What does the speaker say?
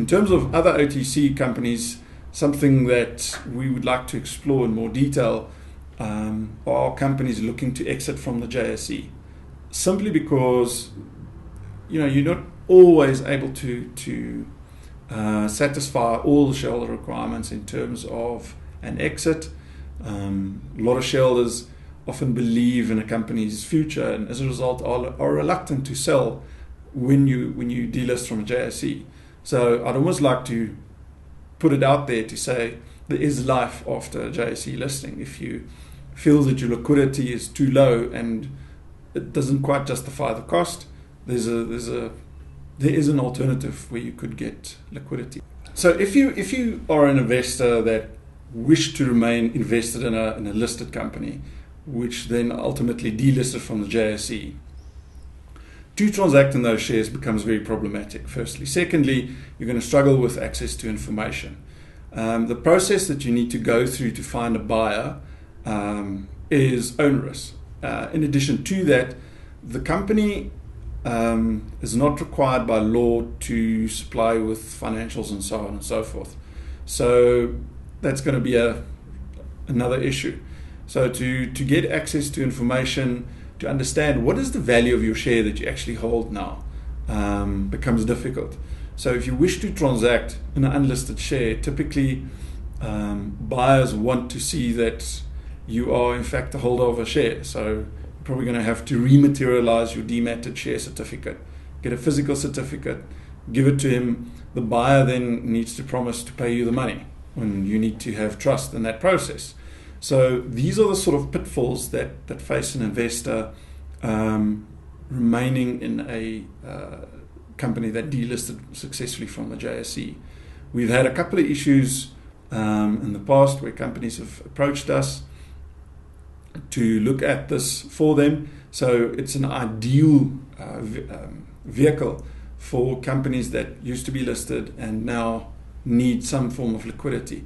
terms of other OTC companies, something that we would like to explore in more detail are companies looking to exit from the JSE. Simply because you're not always able to satisfy all the shareholder requirements in terms of an exit. A lot of shareholders often believe in a company's future, and as a result are reluctant to sell when you delist from a JSE. So I'd almost like to put it out there to say there is life after a JSE listing. If you feel that your liquidity is too low and it doesn't quite justify the cost, there is an alternative where you could get liquidity. So if you are an investor that wish to remain invested in a listed company, which then ultimately delisted from the JSE, to transact in those shares becomes very problematic, firstly. Secondly, you're going to struggle with access to information. The process that you need to go through to find a buyer is onerous. In addition to that, the company is not required by law to supply with financials and so on and so forth. So that's going to be another issue. So to get access to information, to understand what is the value of your share that you actually hold now, becomes difficult. So if you wish to transact in an unlisted share, typically buyers want to see that you are in fact a holder of a share. So you're probably going to have to rematerialize your dematted share certificate, get a physical certificate, give it to him. The buyer then needs to promise to pay you the money, and you need to have trust in that process. So these are the sort of pitfalls that face an investor remaining in a company that delisted successfully from the JSE. We've had a couple of issues in the past where companies have approached us to look at this for them. So it's an ideal vehicle for companies that used to be listed and now need some form of liquidity.